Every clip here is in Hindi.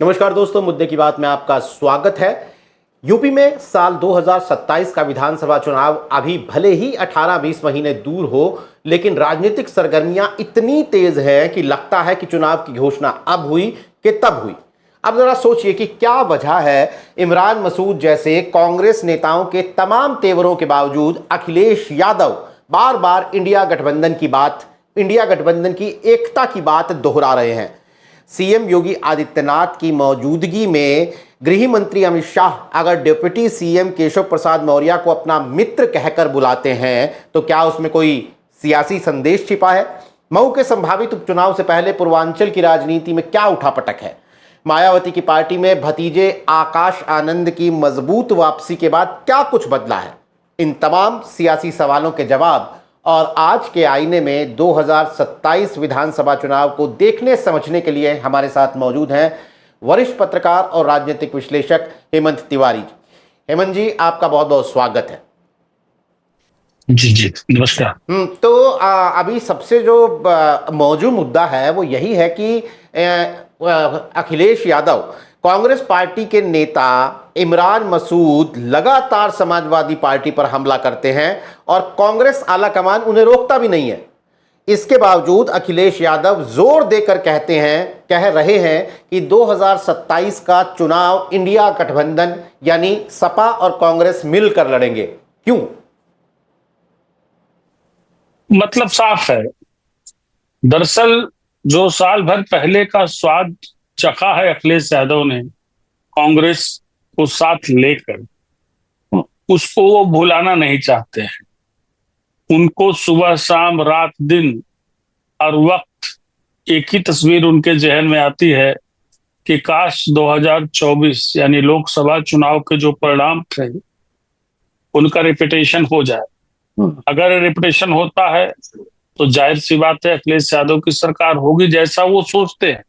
नमस्कार दोस्तों, मुद्दे की बात में आपका स्वागत है। यूपी में साल 2027 का विधानसभा चुनाव अभी भले ही 18-20 महीने दूर हो, लेकिन राजनीतिक सरगर्मियां इतनी तेज हैं कि लगता है कि चुनाव की घोषणा अब हुई कि तब हुई। अब जरा सोचिए कि क्या वजह है इमरान मसूद जैसे कांग्रेस नेताओं के तमाम तेवरों के बावजूद अखिलेश यादव बार बार इंडिया गठबंधन की एकता की बात दोहरा रहे हैं। सीएम योगी आदित्यनाथ की मौजूदगी में गृह मंत्री अमित शाह अगर डिप्टी सीएम केशव प्रसाद मौर्य को अपना मित्र कहकर बुलाते हैं तो क्या उसमें कोई सियासी संदेश छिपा है? मऊ के संभावित उपचुनाव से पहले पूर्वांचल की राजनीति में क्या उठापटक है? मायावती की पार्टी में भतीजे आकाश आनंद की मजबूत वापसी के बाद क्या कुछ बदला है? इन तमाम सियासी सवालों के जवाब और आज के आईने में 2027 विधानसभा चुनाव को देखने समझने के लिए हमारे साथ मौजूद हैं वरिष्ठ पत्रकार और राजनीतिक विश्लेषक हेमंत तिवारी। हेमंत जी, आपका बहुत बहुत स्वागत है। जी जी, नमस्कार। तो अभी सबसे जो मौजूद मुद्दा है वो यही है कि अखिलेश यादव, कांग्रेस पार्टी के नेता इमरान मसूद लगातार समाजवादी पार्टी पर हमला करते हैं और कांग्रेस आलाकमान उन्हें रोकता भी नहीं है। इसके बावजूद अखिलेश यादव जोर देकर कह रहे हैं कि 2027 का चुनाव इंडिया गठबंधन यानी सपा और कांग्रेस मिलकर लड़ेंगे। क्यों? मतलब साफ है। दरअसल जो साल भर पहले का स्वाद चखा है अखिलेश यादव ने कांग्रेस को साथ लेकर, उसको वो भुलाना नहीं चाहते हैं। उनको सुबह शाम रात दिन हर वक्त एक ही तस्वीर उनके जहन में आती है कि काश 2024 यानी लोकसभा चुनाव के जो परिणाम थे उनका रिपीटेशन हो जाए। अगर रिपीटेशन होता है तो जाहिर सी बात है अखिलेश यादव की सरकार होगी जैसा वो सोचते हैं।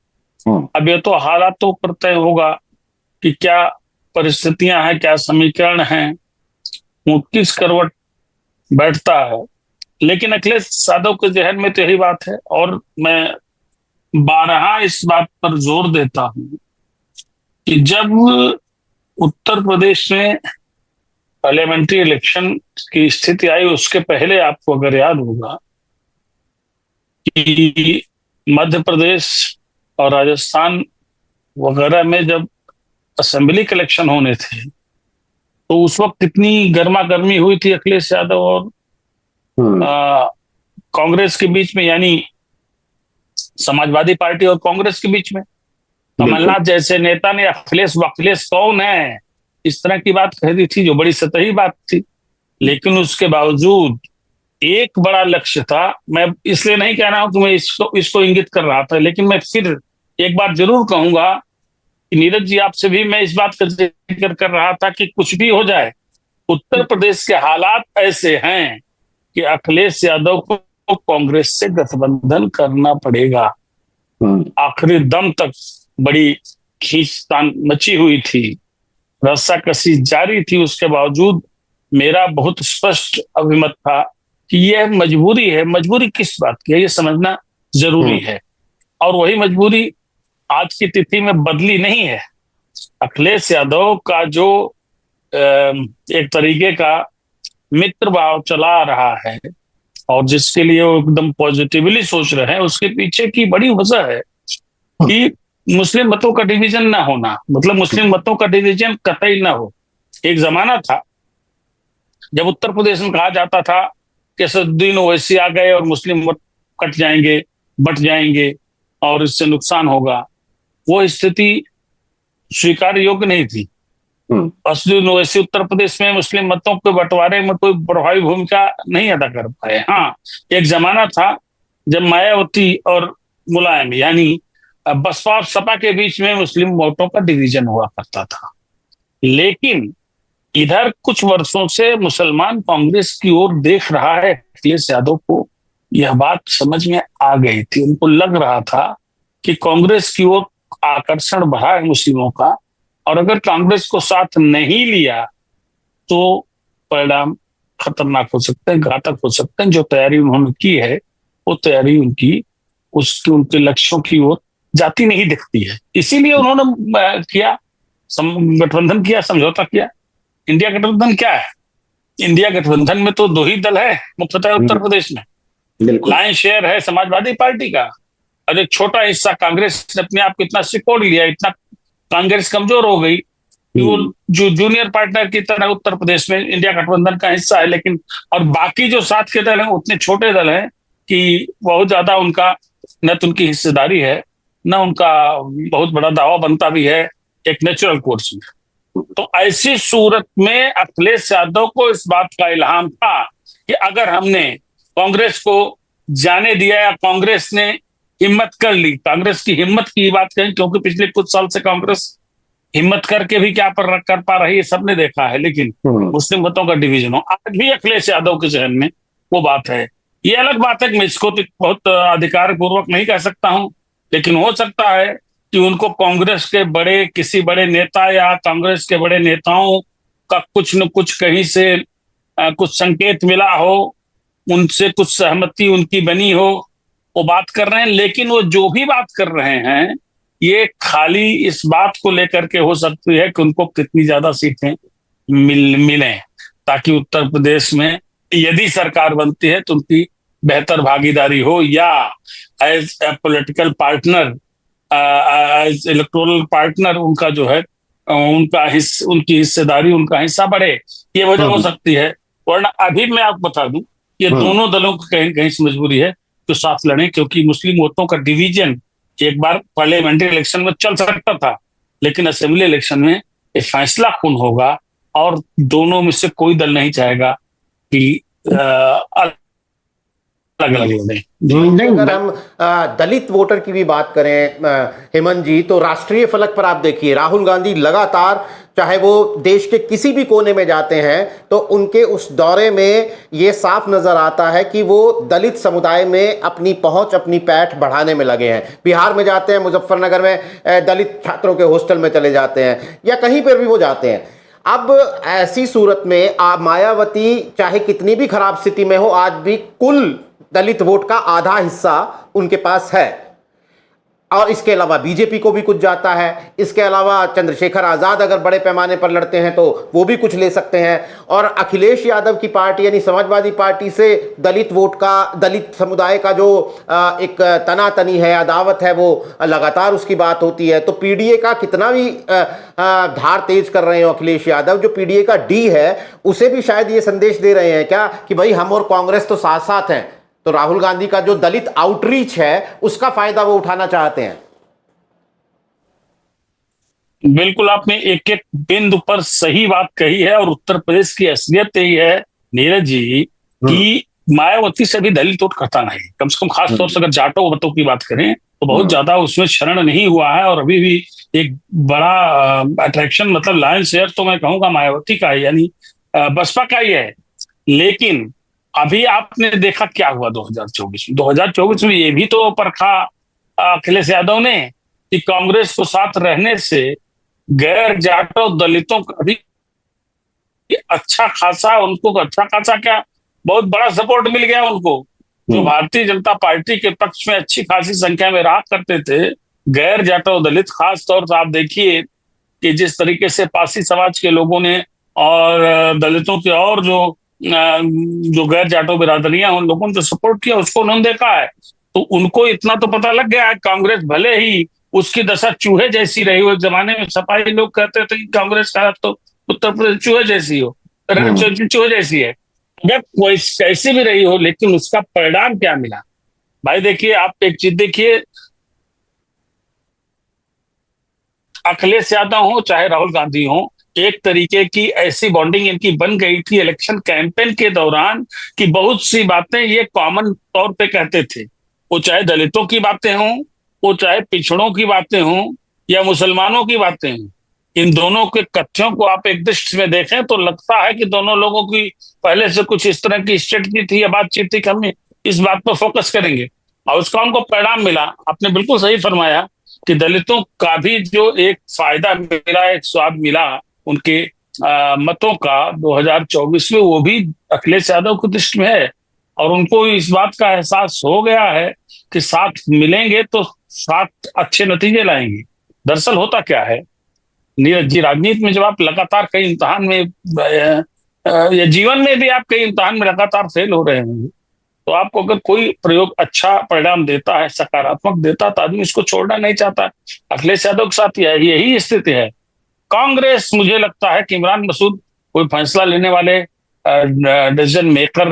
अब ये तो हालातों पर तय होगा कि क्या परिस्थितियां हैं, क्या समीकरण हैं, वो किस करवट बैठता है। लेकिन अखिलेश यादव के जहन में तो यही बात है और मैं बारहा इस बात पर जोर देता हूं कि जब उत्तर प्रदेश में पार्लियामेंट्री इलेक्शन की स्थिति आई उसके पहले आपको अगर याद होगा कि मध्य प्रदेश और राजस्थान वगैरह में जब असेंबली के इलेक्शन होने थे तो उस वक्त कितनी गर्मा गर्मी हुई थी अखिलेश यादव और कांग्रेस के बीच में, यानी समाजवादी पार्टी और कांग्रेस के बीच में। कमलनाथ जैसे नेता ने अखिलेश कौन है इस तरह की बात कह दी थी जो बड़ी सतही बात थी। लेकिन उसके बावजूद एक बड़ा लक्ष्य था। मैं इसलिए नहीं कह रहा हूं कि मैं इसको इंगित कर रहा था, लेकिन मैं फिर एक बात जरूर कहूंगा कि नीरज जी आपसे भी मैं इस बात का जिक्र कर रहा था कि कुछ भी हो जाए उत्तर प्रदेश के हालात ऐसे हैं कि अखिलेश यादव को कांग्रेस से गठबंधन करना पड़ेगा। आखिरी दम तक बड़ी खींचतान मची हुई थी, रस्साकसी जारी थी। उसके बावजूद मेरा बहुत स्पष्ट अभिमत था कि यह मजबूरी है। मजबूरी किस बात की है ये समझना जरूरी है और वही मजबूरी आज की तिथि में बदली नहीं है। अखिलेश यादव का जो एक तरीके का मित्र भाव चला रहा है और जिसके लिए वो एकदम पॉजिटिवली सोच रहे हैं, उसके पीछे की बड़ी वजह है कि मुस्लिम मतों का डिवीजन ना होना, मतलब मुस्लिम मतों का डिवीजन कतई ना हो। एक जमाना था जब उत्तर प्रदेश में कहा जाता था कि असदुद्दीन ओवैसी आ गए और मुस्लिम वोट कट जाएंगे, बट जाएंगे और इससे नुकसान होगा। वो स्थिति स्वीकार योग्य नहीं थी। असदुद्दीन ओवैसी उत्तर प्रदेश में मुस्लिम मतों के बंटवारे में कोई प्रभावी भूमिका नहीं अदा कर पाए। हाँ, एक जमाना था जब मायावती और मुलायम यानी बसपा और सपा के बीच में मुस्लिम वोटों का डिवीजन हुआ करता था। लेकिन इधर कुछ वर्षों से मुसलमान कांग्रेस की ओर देख रहा है। अखिलेश यादव को यह बात समझ में आ गई थी। उनको लग रहा था कि कांग्रेस की ओर आकर्षण बढ़ा है मुस्लिमों का और अगर कांग्रेस को साथ नहीं लिया तो परिणाम खतरनाक हो सकते हैं, घातक हो सकते हैं। जो तैयारी उन्होंने की है वो तैयारी उनके लक्ष्यों की ओर जाति नहीं दिखती है, इसीलिए उन्होंने किया, गठबंधन किया, समझौता किया। इंडिया गठबंधन क्या है? इंडिया गठबंधन में तो दो ही दल है मुख्यतः उत्तर प्रदेश में। बिल्कुल। लाइन शेयर है समाजवादी पार्टी का, और एक छोटा हिस्सा कांग्रेस ने अपने आप को इतना सिकोड़ लिया, इतना कांग्रेस कमजोर हो गई कि वो जो जूनियर पार्टनर की तरह उत्तर प्रदेश में इंडिया गठबंधन का हिस्सा है। लेकिन और बाकी जो साथ के दल हैं उतने छोटे दल हैं कि बहुत ज्यादा उनका न तो उनकी हिस्सेदारी है, न उनका बहुत बड़ा दावा बनता भी है एक नेचुरल कोर्स में। तो ऐसी सूरत में अखिलेश यादव को इस बात का इल्हाम था कि अगर हमने कांग्रेस को जाने दिया या कांग्रेस ने हिम्मत कर ली, कांग्रेस की हिम्मत की बात कहें, क्योंकि पिछले कुछ साल से कांग्रेस हिम्मत करके भी क्या कर पा रही है सबने देखा है, लेकिन मुस्लिम मतों का डिवीजन हो, आज भी अखिलेश यादव के जहन में वो बात है। ये अलग बात है कि मैं इसको तो बहुत अधिकार पूर्वक नहीं कह सकता हूं, लेकिन हो सकता है कि उनको कांग्रेस के बड़े किसी बड़े नेता या कांग्रेस के बड़े नेताओं का कुछ न कुछ कहीं से कुछ संकेत मिला हो, उनसे कुछ सहमति उनकी बनी हो, वो बात कर रहे हैं। लेकिन वो जो भी बात कर रहे हैं ये खाली इस बात को लेकर के हो सकती है कि उनको कितनी ज्यादा सीटें मिलें, ताकि उत्तर प्रदेश में यदि सरकार बनती है तो उनकी बेहतर भागीदारी हो, या as a political partner, as electoral partner उनका जो है उनकी हिस्सेदारी, उनका हिस्सा बढ़े। ये वजह हो सकती है। वरना अभी मैं आपको बता दूं, ये दोनों दलों को कहीं कहीं से मजबूरी है तो साथ लड़े, क्योंकि मुस्लिम वोटों का डिवीजन एक बार पार्लियामेंट्री इलेक्शन में चल सकता था, लेकिन असेंबली इलेक्शन में एक फैसला कौन होगा, और दोनों में से कोई दल नहीं चाहेगा कि अलग अलग लड़े। अगर हम दलित वोटर की भी बात करें हेमंत जी, तो राष्ट्रीय फलक पर आप देखिए राहुल गांधी लगातार, चाहे वो देश के किसी भी कोने में जाते हैं तो उनके उस दौरे में ये साफ नजर आता है कि वो दलित समुदाय में अपनी पहुंच, अपनी पैठ बढ़ाने में लगे हैं। बिहार में जाते हैं, मुजफ्फरनगर में दलित छात्रों के हॉस्टल में चले जाते हैं, या कहीं पर भी वो जाते हैं। अब ऐसी सूरत में मायावती चाहे कितनी भी खराब स्थिति में हो, आज भी कुल दलित वोट का आधा हिस्सा उनके पास है, और इसके अलावा बीजेपी को भी कुछ जाता है। इसके अलावा चंद्रशेखर आजाद अगर बड़े पैमाने पर लड़ते हैं तो वो भी कुछ ले सकते हैं, और अखिलेश यादव की पार्टी यानी समाजवादी पार्टी से दलित वोट का, दलित समुदाय का जो एक तनातनी है, अदावत है, वो लगातार उसकी बात होती है। तो पीडीए का कितना भी धार तेज कर रहे हो अखिलेश यादव, जो पीडीए का डी है उसे भी शायद ये संदेश दे रहे हैं क्या कि भाई हम और कांग्रेस तो साथ साथ हैं, तो राहुल गांधी का जो दलित आउटरीच है उसका फायदा वो उठाना चाहते हैं। बिल्कुल, आपने एक एक बिंदु पर सही बात कही है, और उत्तर प्रदेश की असलियत यही है नीरज जी कि मायावती से भी दलित वोट करता नहीं, कम से कम खास तौर से अगर जाटो वोटों की बात करें तो बहुत ज्यादा उसमें शरण नहीं हुआ है, और अभी भी एक बड़ा अट्रैक्शन, मतलब लायन शेयर तो मैं कहूंगा मायावती का है, यानी बसपा का ही है। लेकिन अभी आपने देखा क्या हुआ 2024 में ये भी तो परखा अखिलेश यादव ने कि कांग्रेस को साथ रहने से गैर जाटो दलितों का भी अच्छा खासा क्या बहुत बड़ा सपोर्ट मिल गया उनको, जो भारतीय जनता पार्टी के पक्ष में अच्छी खासी संख्या में रहा करते थे गैर जाटो दलित। खास तौर से आप देखिए कि जिस तरीके से पासी समाज के लोगों ने और दलितों के और जो गैर जाटो बिरादरियां उन लोगों ने जो सपोर्ट किया उसको उन्होंने देखा है, तो उनको इतना तो पता लग गया है कांग्रेस भले ही उसकी दशा चूहे जैसी रही हो। एक जमाने में सपाही लोग कहते थे कि कांग्रेस का तो उत्तर प्रदेश चूहे जैसी हो, चूहे जैसी है। अगर कोई कैसी भी रही हो, लेकिन उसका परिणाम क्या मिला भाई? देखिए, आप एक चीज देखिए, अखिलेश यादव हो चाहे राहुल गांधी हो, एक तरीके की ऐसी बॉन्डिंग इनकी बन गई थी इलेक्शन कैंपेन के दौरान कि बहुत सी बातें ये कॉमन तौर पे कहते थे, वो चाहे दलितों की बातें हों, वो चाहे पिछड़ों की बातें हों, या मुसलमानों की बातें हों। इन दोनों के कथ्यों को आप एक दृष्टि में देखें तो लगता है कि दोनों लोगों की पहले से कुछ इस तरह की स्ट्रेटजी थी या बातचीत थी कि हम इस बात पर फोकस करेंगे, और उसका उनको परिणाम मिला। आपने बिल्कुल सही फरमाया कि दलितों का भी जो एक फायदा मिला, एक स्वाद मिला उनके मतों का 2024 में, वो भी अखिलेश यादव की दृष्टि में है, और उनको इस बात का एहसास हो गया है कि साथ मिलेंगे तो साथ अच्छे नतीजे लाएंगी। दरअसल होता क्या है, नीरज जी, राजनीति में जब आप लगातार कई इम्तिहान में या जीवन में भी आप कई इम्तिहान में लगातार फेल हो रहे होंगे, तो आपको अगर कोई प्रयोग अच्छा परिणाम देता है, सकारात्मक देता है, तो आदमी इसको छोड़ना नहीं चाहता। अखिलेश यादव के साथ यही स्थिति है। कांग्रेस, मुझे लगता है कि इमरान मसूद कोई फैसला लेने वाले डिसीजन मेकर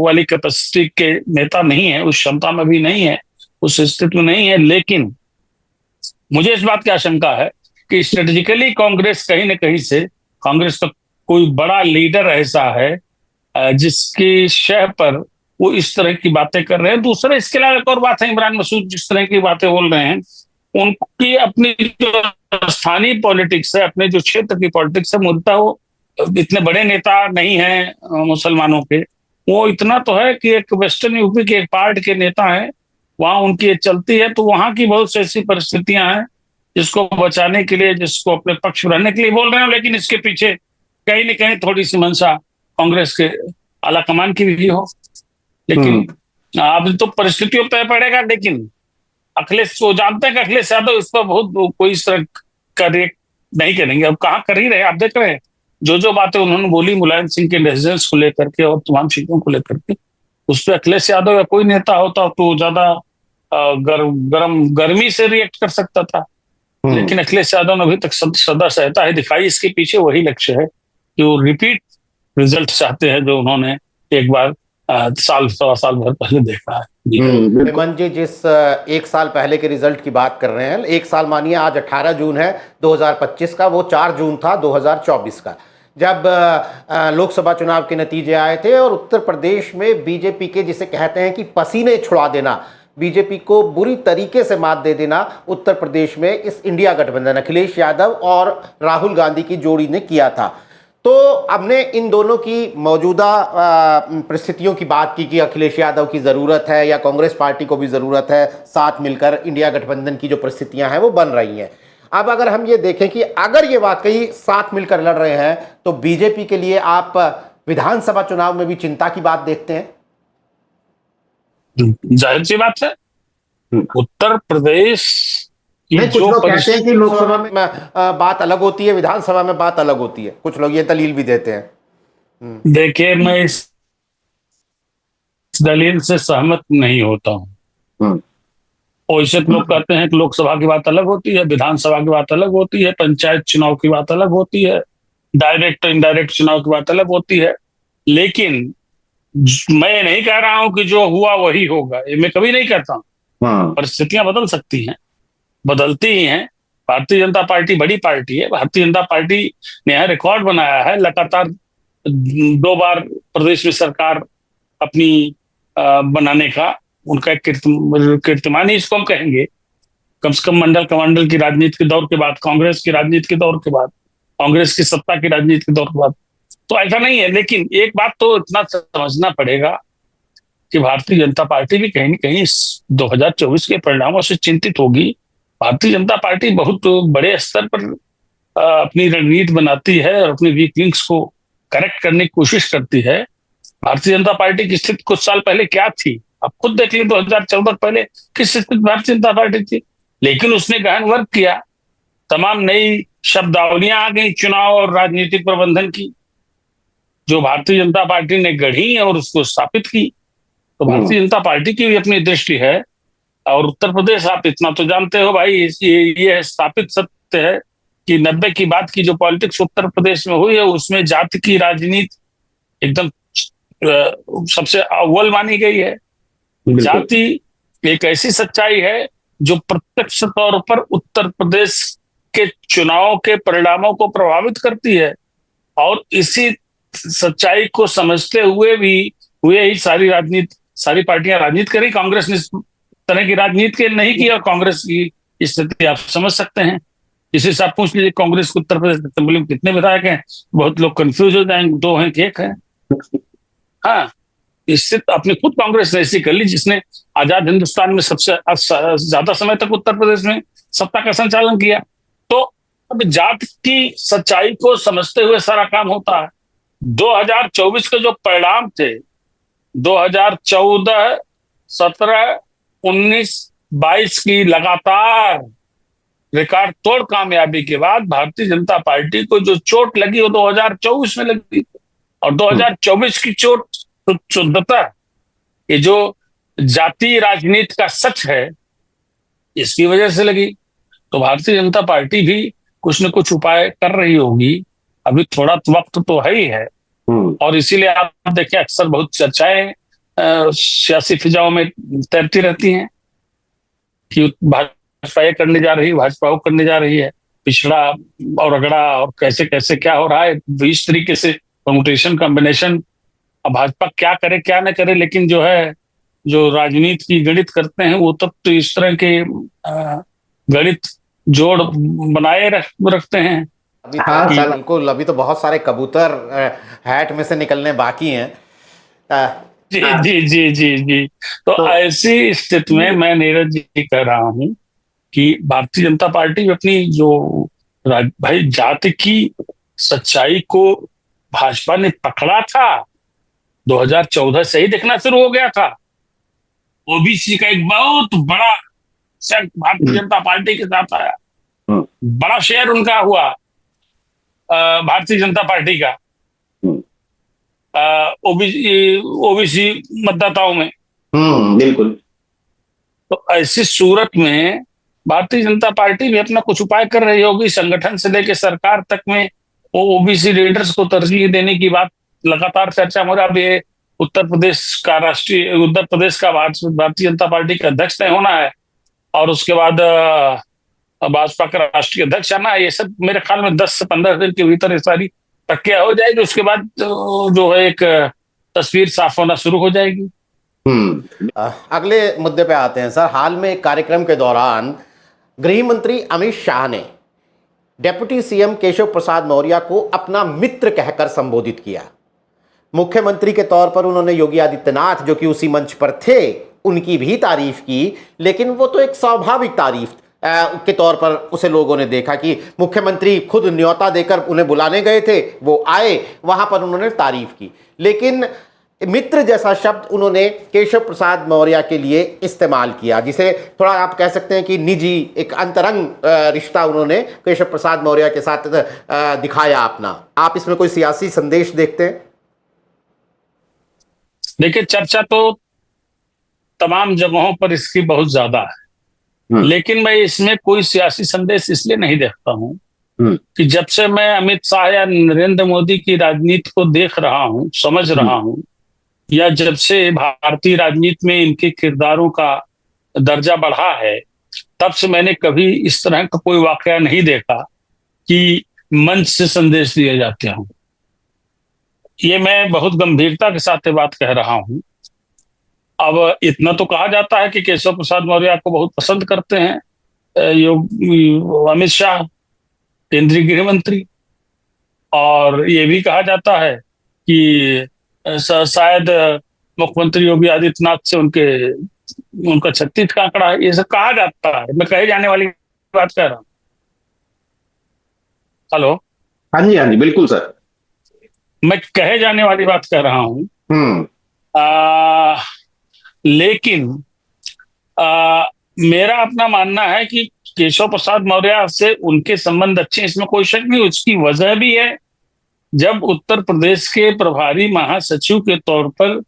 वाली कैपेसिटी के नेता नहीं है, उस क्षमता में भी नहीं है, उस स्थिति में नहीं है। लेकिन मुझे इस बात की आशंका है कि स्ट्रेटेजिकली कांग्रेस कहीं ना कहीं से, कांग्रेस का कोई बड़ा लीडर ऐसा है जिसकी शह पर वो इस तरह की बातें कर रहे हैं। दूसरा, इसके अलावा एक और बात है, इमरान मसूद जिस तरह की बातें बोल रहे हैं, उनकी अपनी जो स्थानीय पॉलिटिक्स है, अपने जो क्षेत्र की पॉलिटिक्स है, मुद्दा वो इतने बड़े नेता नहीं है मुसलमानों के। वो इतना तो है कि एक वेस्टर्न यूपी के एक पार्ट के नेता है, वहां उनकी ये चलती है। तो वहां की बहुत सी ऐसी परिस्थितियां हैं जिसको बचाने के लिए, जिसको अपने पक्ष में रहने के लिए बोल रहे हैं, लेकिन इसके पीछे कहीं न कहीं थोड़ी सी मंशा कांग्रेस के आला कमान की भी हो। लेकिन अब तो परिस्थितियों पर पड़ेगा। लेकिन अखिलेश को जानते हैं कि अखिलेश यादव इस पर बहुत कोई इस तरह का रिएक्ट नहीं करेंगे। अब कहाँ कर ही रहे, आप देख रहे हैं जो बातें उन्होंने बोली मुलायम सिंह के डिसीजंस को लेकर के और तमाम चीजों को लेकर के, उस पर अखिलेश यादव या कोई नेता होता तो ज्यादा गर्मी से रिएक्ट कर सकता था। लेकिन अखिलेश यादव ने अभी तक सदा सहता है दिखाई। इसके पीछे वही लक्ष्य है कि वो रिपीट रिजल्ट चाहते हैं जो उन्होंने एक बार साल सवा साल भर पहले देखा है। हेमंत जी, जिस एक साल पहले के रिजल्ट की बात कर रहे हैं, एक साल मानिए आज 18 जून है 2025 का, वो 4 जून था 2024 का, जब लोकसभा चुनाव के नतीजे आए थे और उत्तर प्रदेश में बीजेपी के, जिसे कहते हैं कि पसीने छुड़ा देना, बीजेपी को बुरी तरीके से मात दे देना उत्तर प्रदेश में इस इंडिया गठबंधन अखिलेश यादव और राहुल गांधी की जोड़ी ने किया था। तो हमने इन दोनों की मौजूदा परिस्थितियों की बात की कि अखिलेश यादव की ज़रूरत है या कांग्रेस पार्टी को भी ज़रूरत है, साथ मिलकर इंडिया गठबंधन की जो परिस्थितियां हैं वो बन रही हैं। अब अगर हम ये देखें कि अगर ये वाकई साथ मिलकर लड़ रहे हैं, तो बीजेपी के लिए आप विधानसभा चुनाव में भी चिंता की बात देखते हैं? जाहिर सी बात है, उत्तर प्रदेश नहीं, कुछ लोग कहते हैं कि लोकसभा में बात अलग होती है, विधानसभा में बात अलग होती है, कुछ लोग ये दलील भी देते हैं। देखिए, मैं इस दलील से सहमत नहीं होता हूं। और इसे लोग कहते हैं कि लोकसभा की बात अलग होती है, विधानसभा की बात अलग होती है, पंचायत चुनाव की बात अलग होती है, डायरेक्ट इनडायरेक्ट चुनाव की बात अलग होती है। लेकिन मैं नहीं कह रहा हूं कि जो हुआ वही होगा, ये मैं कभी नहीं कहता हूं। परिस्थितियां बदल सकती हैं, बदलती ही हैं। भारतीय जनता पार्टी बड़ी पार्टी है। भारतीय जनता पार्टी ने यह रिकॉर्ड बनाया है, लगातार 2 बार प्रदेश में सरकार अपनी बनाने का उनका कीर्तिमान ही इसको हम कहेंगे। कम से कम मंडल कमांडल की राजनीति के दौर के बाद, कांग्रेस की राजनीति के दौर के बाद, कांग्रेस की सत्ता की राजनीति के दौर के बाद तो ऐसा नहीं है। लेकिन एक बात तो इतना समझना पड़ेगा कि भारतीय जनता पार्टी भी कहीं न कहीं 2024 के परिणामों से चिंतित होगी। भारतीय जनता पार्टी बहुत बड़े स्तर पर अपनी रणनीति बनाती है और अपनी वीक लिंक्स को करेक्ट करने की कोशिश करती है। भारतीय जनता पार्टी की स्थिति कुछ साल पहले क्या थी, आप खुद देख लीजिए। 2014 पहले किस स्थिति भारतीय जनता पार्टी थी, लेकिन उसने गहन वर्क किया। तमाम नई शब्दावलियां आ गई चुनाव और राजनीतिक प्रबंधन की, जो भारतीय जनता पार्टी ने गढ़ी और उसको स्थापित की। तो भारतीय जनता पार्टी की भी अपनी दृष्टि है। और उत्तर प्रदेश, आप इतना तो जानते हो भाई, ये स्थापित सत्य है कि 90 की बात की जो पॉलिटिक्स उत्तर प्रदेश में हुई है, उसमें जाति की राजनीति एकदम सबसे अव्वल मानी गई है। जाति एक ऐसी सच्चाई है जो प्रत्यक्ष तौर पर उत्तर प्रदेश के चुनाव के परिणामों को प्रभावित करती है। और इसी सच्चाई को समझते हुए ही सारी पार्टियां राजनीति करी। कांग्रेस ने इस तरह की राजनीति नहीं की, और कांग्रेस की स्थिति आप समझ सकते हैं। इस हिसाब से पूछ लीजिए कांग्रेस को उत्तर प्रदेश असेंबली में कितने विधायक हैं, बहुत लोग कंफ्यूज हो जाएंगे, 2 हैं कि 1 है। हाँ, इससे अपनी खुद कांग्रेस ने ऐसी कर ली जिसने आजाद हिंदुस्तान में सबसे ज्यादा समय तक उत्तर प्रदेश में सत्ता का संचालन किया। तो अब जात की सच्चाई को समझते हुए सारा काम होता है। 2024 के जो परिणाम थे, 2014, 17, 19 2022 की लगातार रिकॉर्ड तोड़ कामयाबी के बाद भारतीय जनता पार्टी को जो चोट लगी वो 2024 में लगी, और 2024 की चोट तो शुद्धता ये जो जातीय राजनीति का सच है इसकी वजह से लगी। तो भारतीय जनता पार्टी भी कुछ न कुछ उपाय कर रही होगी, अभी थोड़ा वक्त तो है ही है। और इसीलिए आप देखिए अक्सर बहुत चर्चाएं सियासी फिजाओं में तैरती रहती हैं कि भाजपा ये करने जा रही है, भाजपा वो करने जा रही है, पिछड़ा और अगड़ा और कैसे कैसे क्या हो रहा है, इस तरीके से परमुटेशन कॉम्बिनेशन। अब भाजपा क्या करे क्या न करे, लेकिन जो है जो राजनीति की गणित करते हैं वो तब तो इस तरह के गणित जोड़ बनाए रखते हैं। अभी तो बिल्कुल, अभी तो बहुत सारे कबूतर हैट में से निकलने बाकी हैं। जी जी जी जी जी। तो ऐसी स्थिति में मैं नीरज जी कह रहा हूं कि भारतीय जनता पार्टी अपनी जो भाई जाति की सच्चाई को भाजपा ने पकड़ा था, 2014 से ही दिखना शुरू हो गया था। ओबीसी का एक बहुत बड़ा शेयर भारतीय जनता पार्टी के साथ आया, बड़ा शेयर उनका हुआ भारतीय जनता पार्टी का ओबीसी मतदाताओं में। बिल्कुल। तो ऐसी सूरत में भारतीय जनता पार्टी भी अपना कुछ उपाय कर रही होगी, संगठन से लेकर सरकार तक में वो ओबीसी लीडर्स को तरजीह देने की बात लगातार चर्चा हो रहा है। अब ये उत्तर प्रदेश का भारतीय जनता पार्टी का अध्यक्ष तय होना है और उसके बाद भाजपा का राष्ट्रीय अध्यक्ष आना है। ये सब मेरे ख्याल में 10 से 15 दिन के भीतर ये सारी प्रक्रिया हो जाएगी, उसके बाद जो है एक तस्वीर साफ होना शुरू हो जाएगी। अगले मुद्दे पे आते हैं सर। हाल में एक कार्यक्रम के दौरान गृह मंत्री अमित शाह ने डेप्यूटी सीएम केशव प्रसाद मौर्य को अपना मित्र कहकर संबोधित किया। मुख्यमंत्री के तौर पर उन्होंने योगी आदित्यनाथ जो कि उसी मंच पर थे उनकी भी तारीफ की, लेकिन वो तो एक स्वाभाविक तारीफ के तौर पर उसे लोगों ने देखा कि मुख्यमंत्री खुद न्योता देकर उन्हें बुलाने गए थे, वो आए, वहां पर उन्होंने तारीफ की। लेकिन मित्र जैसा शब्द उन्होंने केशव प्रसाद मौर्य के लिए इस्तेमाल किया, जिसे थोड़ा आप कह सकते हैं कि निजी एक अंतरंग रिश्ता उन्होंने केशव प्रसाद मौर्य के साथ दिखाया अपना। आप इसमें कोई सियासी संदेश देखते हैं? देखिए, चर्चा तो तमाम जगहों पर इसकी बहुत ज्यादा है, लेकिन मैं इसमें कोई सियासी संदेश इसलिए नहीं देखता हूं कि जब से मैं अमित शाह या नरेंद्र मोदी की राजनीति को देख रहा हूं, समझ रहा हूं, या जब से भारतीय राजनीति में इनके किरदारों का दर्जा बढ़ा है, तब से मैंने कभी इस तरह का कोई वाकया नहीं देखा कि मंच से संदेश दिए जाते हों। ये मैं बहुत गंभीरता के साथ ये बात कह रहा हूं। अब इतना तो कहा जाता है कि केशव प्रसाद मौर्य को बहुत पसंद करते हैं अमित शाह, केंद्रीय गृह मंत्री, और ये भी कहा जाता है कि शायद मुख्यमंत्री योगी आदित्यनाथ से उनका 36 का आंकड़ा है। ये सब कहा जाता है, मैं कहे जाने वाली बात कह रहा हूँ। हेलो? हाँ जी बिल्कुल सर, मैं कहे जाने वाली बात कह रहा हूँ। लेकिन मेरा अपना मानना है कि केशव प्रसाद मौर्य से उनके संबंध अच्छे, इसमें कोई शक नहीं। उसकी वजह भी है, जब उत्तर प्रदेश के प्रभारी महासचिव के तौर पर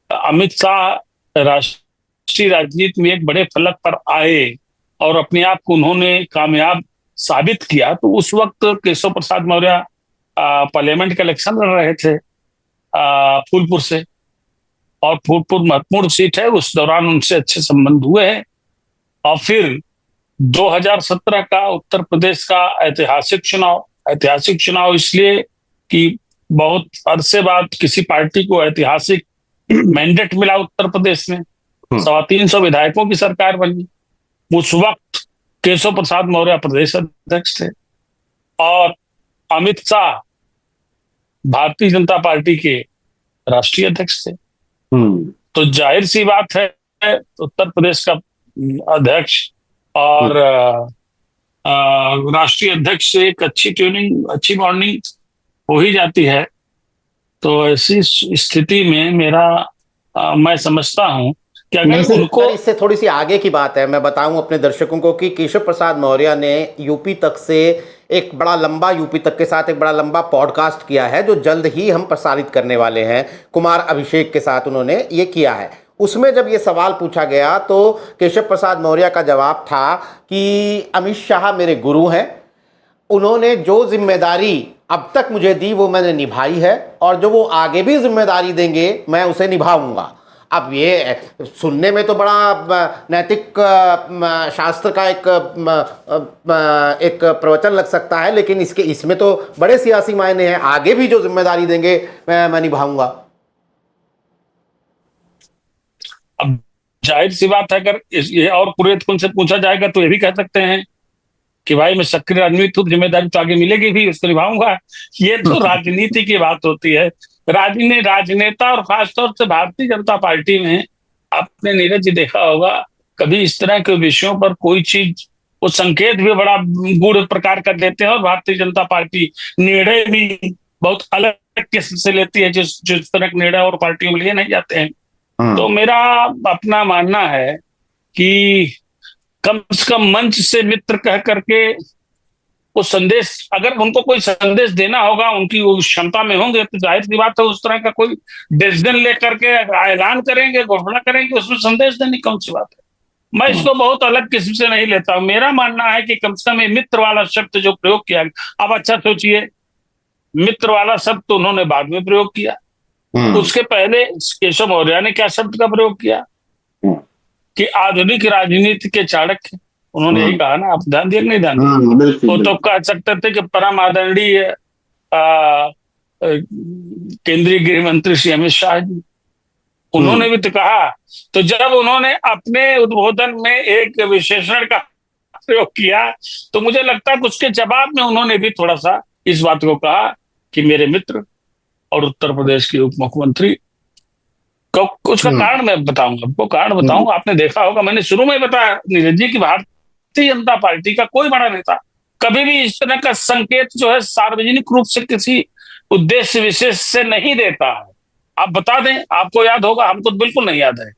अमित शाह राष्ट्रीय राजनीति में एक बड़े फलक पर आए और अपने आप को उन्होंने कामयाब साबित किया, तो उस वक्त केशव प्रसाद मौर्य पार्लियामेंट का इलेक्शन लड़ रहे थे फूलपुर से, और फूलपुर महत्वपूर्ण सीट है, उस दौरान उनसे अच्छे संबंध हुए हैं। और फिर 2017 का उत्तर प्रदेश का ऐतिहासिक चुनाव इसलिए कि बहुत अरसे बाद किसी पार्टी को ऐतिहासिक मैंडेट मिला उत्तर प्रदेश में, 350 विधायकों की सरकार बनी। उस वक्त केशव प्रसाद मौर्य प्रदेश अध्यक्ष थे और अमित शाह भारतीय जनता पार्टी के राष्ट्रीय अध्यक्ष थे। तो जाहिर सी बात है उत्तर प्रदेश का अध्यक्ष और राष्ट्रीय अध्यक्ष से एक अच्छी बॉन्डिंग हो ही जाती है। तो ऐसी स्थिति में मैं समझता हूं कि नहीं अगर सर, उनको सर इससे थोड़ी सी आगे की बात है, मैं बताऊं अपने दर्शकों को कि केशव प्रसाद मौर्य ने यूपी तक से एक बड़ा लंबा, यूपी तक के साथ एक बड़ा लंबा पॉडकास्ट किया है जो जल्द ही हम प्रसारित करने वाले हैं। कुमार अभिषेक के साथ उन्होंने ये किया है। उसमें जब ये सवाल पूछा गया तो केशव प्रसाद मौर्य का जवाब था कि अमित शाह मेरे गुरु हैं, उन्होंने जो जिम्मेदारी अब तक मुझे दी वो मैंने निभाई है, और जो वो आगे भी जिम्मेदारी देंगे मैं उसे निभाऊंगा। अब ये सुनने में तो बड़ा नैतिक शास्त्र का एक प्रवचन लग सकता है, लेकिन इसमें तो बड़े सियासी मायने हैं। आगे भी जो जिम्मेदारी देंगे मैं निभाऊंगा। अब जाहिर सी बात है, अगर ये और पुरोहित से पूछा जाएगा तो ये भी कह सकते हैं कि भाई मैं सक्रिय राजनीति हूँ, जिम्मेदारी तो आगे मिलेगी भी, उसको निभाऊंगा। ये तो राजनीति की बात होती है। राजनेता और खासतौर से भारतीय जनता पार्टी में आपने नीरज जी देखा होगा, कभी इस तरह के विषयों पर कोई चीज, वो संकेत भी बड़ा गूढ़ प्रकार का देते हैं और भारतीय जनता पार्टी निर्णय भी बहुत अलग किस्म से लेती है, जिस तरह के निर्णय और पार्टियों में लिए नहीं जाते हैं। तो मेरा अपना मानना है कि कम से कम मंच से मित्र कह करके वो संदेश, अगर उनको कोई संदेश देना होगा, उनकी वो क्षमता में होंगे, तो जाहिर सी बात है उस तरह का कोई डिसीजन लेकर के ऐलान करेंगे, घोषणा करेंगे, उसमें संदेश देने की कौन सी बात है। मैं इसको बहुत अलग किस्म से नहीं लेता हूं। मेरा मानना है कि कम से कम मित्र वाला शब्द जो प्रयोग किया, अब अच्छा सोचिए, मित्र वाला शब्द तो उन्होंने बाद में प्रयोग किया, उसके पहले केशव मौर्य ने क्या शब्द का प्रयोग किया कि आधुनिक राजनीति के चाणक्य, उन्होंने यही कहा ना, आप ध्यान दिए नहीं ध्यान दिए? वो तो कह सकते थे कि परम आदरणीय केंद्रीय गृह मंत्री श्री अमित शाह जी, उन्होंने भी तो कहा। तो जब उन्होंने अपने उद्बोधन में एक विशेषण का प्रयोग किया तो मुझे लगता है कि उसके जवाब में उन्होंने भी थोड़ा सा इस बात को कहा कि मेरे मित्र और उत्तर प्रदेश के उप मुख्यमंत्री। उसका कारण मैं बताऊंगा आपको, कारण बताऊंगा। आपने देखा होगा, मैंने शुरू में बताया नीरज जी की भारतीय जनता पार्टी का कोई बड़ा नेता कभी भी इस तरह का संकेत जो है सार्वजनिक रूप से किसी उद्देश्य विशेष से नहीं देता है। आप बता दें, आपको याद होगा, हमको तो बिल्कुल नहीं याद है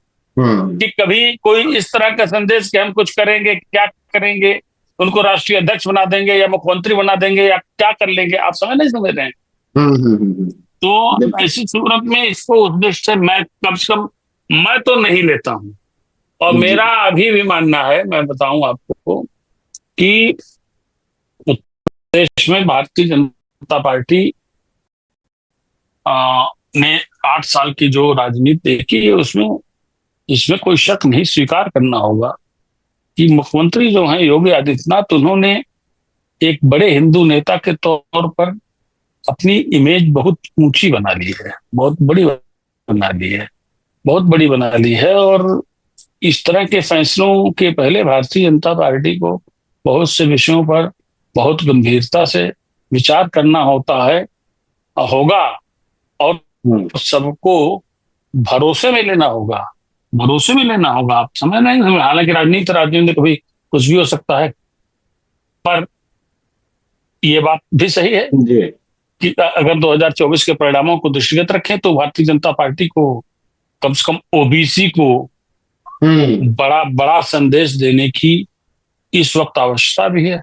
कि कभी कोई इस तरह का संदेश कि हम कुछ करेंगे, क्या करेंगे, उनको राष्ट्रीय अध्यक्ष बना देंगे या मुख्यमंत्री बना देंगे या क्या कर लेंगे, आप समझ नहीं समझ रहे हैं। तो ऐसी सूरत में इसको उद्देश्य से मैं कम से कम मैं तो नहीं लेता हूं। और मेरा अभी भी मानना है, मैं बताऊं आपको, कि देश में भारतीय जनता पार्टी ने 8 साल की जो राजनीति देखी है, उसमें इसमें कोई शक नहीं, स्वीकार करना होगा कि मुख्यमंत्री जो हैं योगी आदित्यनाथ, उन्होंने एक बड़े हिंदू नेता के तौर पर अपनी इमेज बहुत ऊंची बना ली है, बहुत बड़ी बना ली है, बहुत बड़ी बना ली है। और इस तरह के फैसलों के पहले भारतीय जनता पार्टी को बहुत से विषयों पर बहुत गंभीरता से विचार करना होता है, होगा, और सबको भरोसे में लेना होगा, भरोसे में लेना होगा। आप समझ नहीं समझ, हालांकि राजनीति में कभी कुछ भी हो सकता है, पर ये बात भी सही है कि अगर 2024 के परिणामों को दृष्टिगत रखें तो भारतीय जनता पार्टी को कम से कम ओबीसी को बड़ा संदेश देने की इस वक्त आवश्यकता भी है।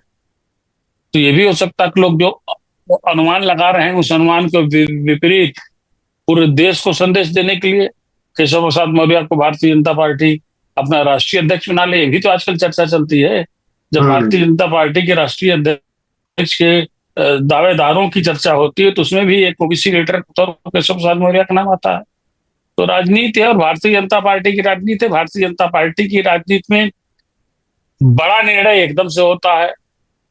तो ये भी हो सकता है कि लोग जो अनुमान लगा रहे हैं उस अनुमान के विपरीत पूरे देश को संदेश देने के लिए केशव प्रसाद मौर्य को भारतीय जनता पार्टी अपना राष्ट्रीय अध्यक्ष बना ले। ये भी तो आजकल चर्चा चलती है। जब भारतीय जनता पार्टी के राष्ट्रीय अध्यक्ष के दावेदारों की चर्चा होती है तो उसमें भी एक ओबीसी लीडर केशव प्रसाद मौर्य का नाम आता है। तो राजनीति है और भारतीय जनता पार्टी की राजनीति है। भारतीय जनता पार्टी की राजनीति में बड़ा निर्णय एकदम से होता है,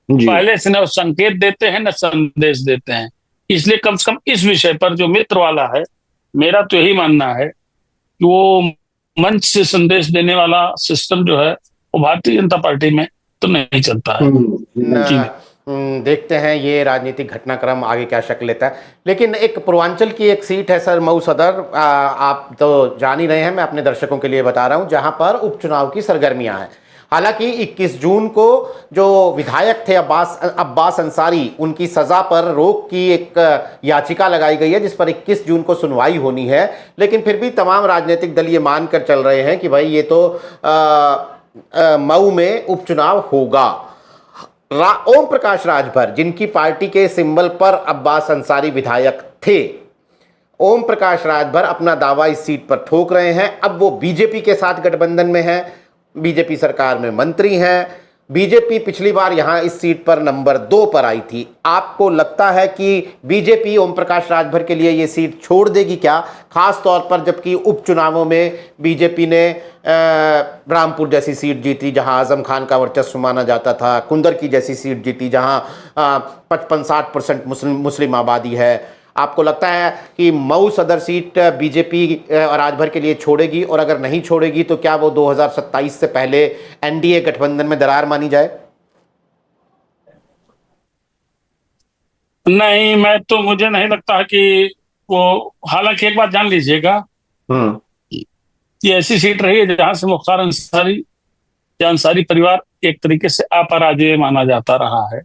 पहले से न संकेत देते हैं न संदेश देते हैं। इसलिए कम से कम इस विषय पर जो मित्र वाला है, मेरा तो यही मानना है कि वो मंच से संदेश देने वाला सिस्टम जो है वो भारतीय जनता पार्टी में तो नहीं चलता है। देखते हैं ये राजनीतिक घटनाक्रम आगे क्या शक्ल लेता है। लेकिन एक पूर्वांचल की एक सीट है सर, मऊ सदर, आप तो जान ही रहे हैं, मैं अपने दर्शकों के लिए बता रहा हूं, जहां पर उपचुनाव की सरगर्मियां हैं। हालांकि 21 जून को जो विधायक थे अब्बास अंसारी, उनकी सजा पर रोक की एक याचिका लगाई गई है जिस पर 21 जून को सुनवाई होनी है। लेकिन फिर भी तमाम राजनीतिक दल ये मानकर चल रहे हैं कि भाई ये तो मऊ में उपचुनाव होगा। ओम प्रकाश राजभर, जिनकी पार्टी के सिंबल पर अब्बास अंसारी विधायक थे, ओम प्रकाश राजभर अपना दावा इस सीट पर ठोक रहे हैं। अब वो बीजेपी के साथ गठबंधन में है, बीजेपी सरकार में मंत्री हैं। बीजेपी पिछली बार यहां इस सीट पर नंबर 2 पर आई थी। आपको लगता है कि बीजेपी ओम प्रकाश राजभर के लिए ये सीट छोड़ देगी क्या, खास तौर पर जबकि उपचुनावों में बीजेपी ने रामपुर जैसी सीट जीती जहां आजम खान का वर्चस्व माना जाता था, कुंदर की जैसी सीट जीती जहां 55-60% मुस्लिम आबादी है। आपको लगता है कि मऊ सदर सीट बीजेपी राजभर के लिए छोड़ेगी, और अगर नहीं छोड़ेगी तो क्या वो 2027 से पहले एनडीए गठबंधन में दरार मानी जाए? नहीं, मुझे नहीं लगता कि वो, हालांकि एक बात जान लीजिएगा, ये ऐसी सीट रही है जहां से मुख्तार अंसारी या अंसारी परिवार एक तरीके से अपराजेय माना जाता रहा है।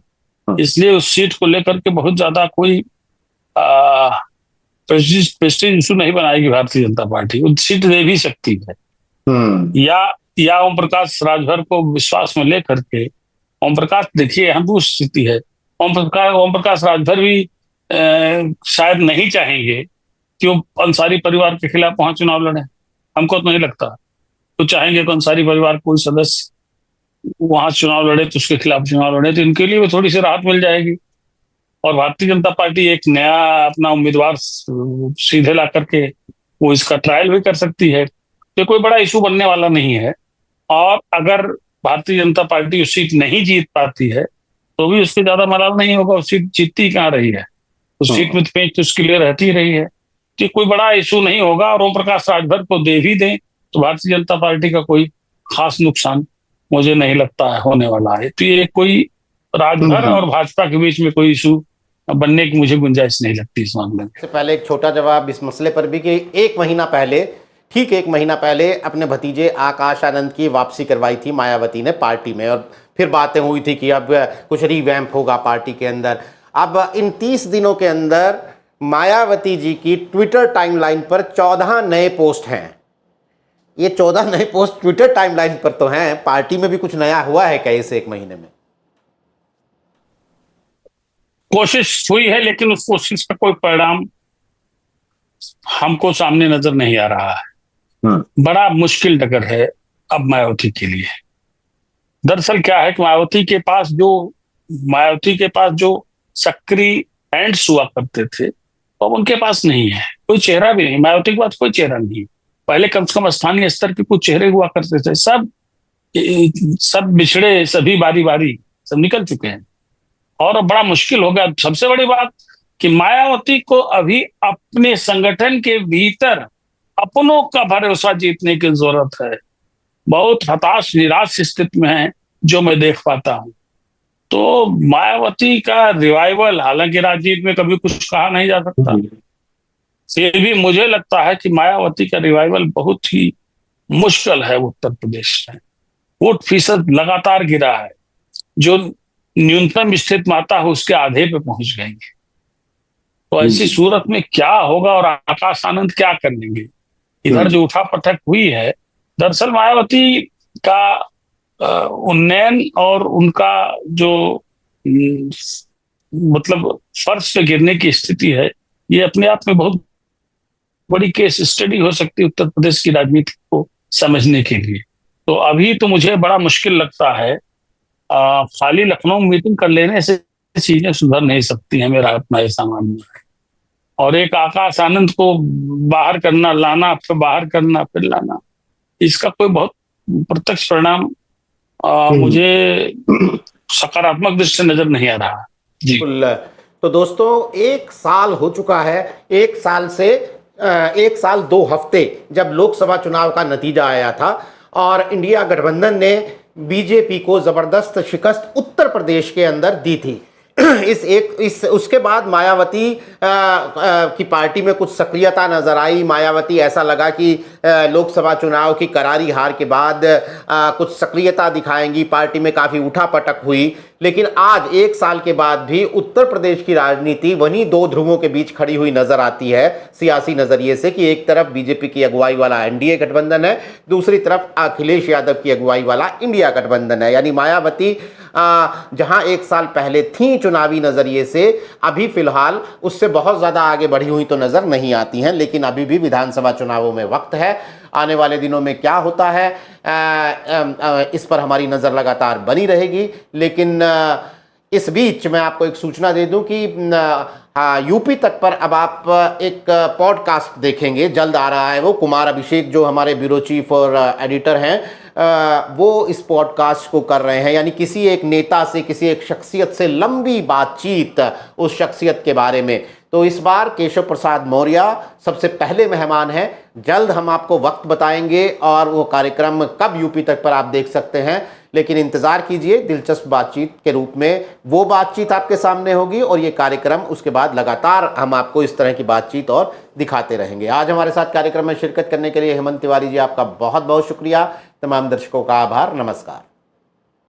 इसलिए उस सीट को लेकर के बहुत ज्यादा कोई प्रेस्टीज इशू नहीं बनाएगी भारतीय जनता पार्टी। वो सीट दे भी सकती है, या ओम प्रकाश राजभर को विश्वास में लेकर के। ओम प्रकाश, देखिए यहाँ दूसरी स्थिति है, ओम प्रकाश राजभर भी शायद नहीं चाहेंगे कि वो अंसारी परिवार के खिलाफ वहां चुनाव लड़े। हमको तो नहीं लगता तो चाहेंगे कि अंसारी परिवार कोई सदस्य वहां चुनाव लड़े तो उसके खिलाफ चुनाव लड़े, तो इनके लिए भी थोड़ी सी राहत मिल जाएगी। और भारतीय जनता पार्टी एक नया अपना उम्मीदवार सीधे ला करके वो इसका ट्रायल भी कर सकती है। तो कोई बड़ा इशू बनने वाला नहीं है। और अगर भारतीय जनता पार्टी उस सीट नहीं जीत पाती है तो भी उसके ज्यादा मलाल नहीं होगा। उस सीट जीतती कहाँ रही है, उस सीट में पेंच तो उसके लिए रहती रही है। तो कोई बड़ा इशू नहीं होगा। और ओम प्रकाश राजभर को दे भी दें तो भारतीय जनता पार्टी का कोई खास नुकसान मुझे नहीं लगता है होने वाला है। तो ये कोई राजभर और भाजपा के बीच में कोई इशू बनने की मुझे गुंजाइश नहीं लगती इस मामले में। से पहले एक छोटा जवाब इस मसले पर भी कि ठीक एक महीना पहले अपने भतीजे आकाश आनंद की वापसी करवाई थी मायावती ने पार्टी में, और फिर बातें हुई थी कि अब कुछ रिवैम्प होगा पार्टी के अंदर। अब इन 30 दिनों के अंदर मायावती जी की ट्विटर टाइमलाइन पर 14 नए पोस्ट हैं। ये 14 नए पोस्ट ट्विटर टाइमलाइन पर तो हैं, पार्टी में भी कुछ नया हुआ है क्या इस एक महीने में? कोशिश हुई है, लेकिन उस कोशिश का कोई परिणाम हमको सामने नजर नहीं आ रहा है। बड़ा मुश्किल टक्कर है अब मायावती के लिए। दरअसल क्या है कि मायावती के पास जो सक्रिय हैंड्स हुआ करते थे वो अब उनके पास नहीं है। कोई चेहरा भी नहीं, मायावती के पास कोई चेहरा नहीं। पहले कम से कम स्थानीय स्तर के कुछ चेहरे हुआ करते थे, सब बिछड़े, सभी बारी बारी सब निकल चुके हैं। और बड़ा मुश्किल हो गया। सबसे बड़ी बात कि मायावती को अभी अपने संगठन के भीतर अपनों का भरोसा जीतने की जरूरत है। बहुत हताश निराश स्थिति में है जो मैं देख पाता हूं। तो मायावती का रिवाइवल, हालांकि राजनीति में कभी कुछ कहा नहीं जा सकता, फिर भी मुझे लगता है कि मायावती का रिवाइवल बहुत ही मुश्किल है उत्तर प्रदेश में। वोट फीसद लगातार गिरा है, जो न्यूनतम स्थित माता है उसके आधे पे पहुंच गई है। तो ऐसी सूरत में क्या होगा और आकाश आनंद क्या कर लेंगे? इधर जो उठा पटक हुई है, दरअसल मायावती का उन्नयन और उनका जो मतलब फर्श पे गिरने की स्थिति है, ये अपने आप में बहुत बड़ी केस स्टडी हो सकती है उत्तर प्रदेश की राजनीति को समझने के लिए। तो अभी तो मुझे बड़ा मुश्किल लगता है। खाली लखनऊ मीटिंग कर लेने से चीजें सुधर नहीं सकती है, मेरा अपना ऐसा मानना है। और एक आकाश आनंद को बाहर करना, लाना, फिर बाहर करना, फिर लाना, इसका कोई बहुत प्रत्यक्ष परिणाम मुझे सकारात्मक दृष्टि से नजर नहीं आ रहा जी। तो दोस्तों, 1 साल हो चुका है। 1 साल 2 हफ्ते जब लोकसभा चुनाव का नतीजा आया था और इंडिया गठबंधन ने बीजेपी को जबरदस्त शिकस्त उत्तर प्रदेश के अंदर दी थी। उसके बाद मायावती की पार्टी में कुछ सक्रियता नजर आई। मायावती ऐसा लगा कि लोकसभा चुनाव की करारी हार के बाद कुछ सक्रियता दिखाएंगी, पार्टी में काफ़ी उठापटक हुई, लेकिन आज 1 साल के बाद भी उत्तर प्रदेश की राजनीति वहीं दो ध्रुवों के बीच खड़ी हुई नजर आती है सियासी नजरिए से, कि एक तरफ बीजेपी की अगुवाई वाला एनडीए गठबंधन है, दूसरी तरफ अखिलेश यादव की अगुवाई वाला इंडिया गठबंधन है। यानी मायावती जहां 1 साल पहले थी चुनावी नजरिए से, अभी फिलहाल उससे बहुत ज्यादा आगे बढ़ी हुई तो नजर नहीं आती हैं, लेकिन अभी भी विधानसभा चुनावों में वक्त है। आने वाले दिनों में क्या होता है इस पर हमारी नजर लगातार बनी रहेगी। लेकिन इस बीच मैं आपको एक सूचना दे दूं कि यूपी तक पर अब आप एक पॉडकास्ट देखेंगे, जल्द आ रहा है वो। कुमार अभिषेक जो हमारे ब्यूरो चीफ और एडिटर हैं, वो इस पॉडकास्ट को कर रहे हैं, यानी किसी एक नेता से, किसी एक शख्सियत से लंबी बातचीत उस शख्सियत के बारे में। तो इस बार केशव प्रसाद मौर्य सबसे पहले मेहमान हैं। जल्द हम आपको वक्त बताएंगे और वो कार्यक्रम कब यूपी तक पर आप देख सकते हैं, लेकिन इंतजार कीजिए, दिलचस्प बातचीत के रूप में वो बातचीत आपके सामने होगी और ये कार्यक्रम उसके बाद लगातार हम आपको इस तरह की बातचीत और दिखाते रहेंगे। आज हमारे साथ कार्यक्रम में शिरकत करने के लिए हेमंत तिवारी जी, आपका बहुत बहुत शुक्रिया। तमाम दर्शकों का आभार। नमस्कार।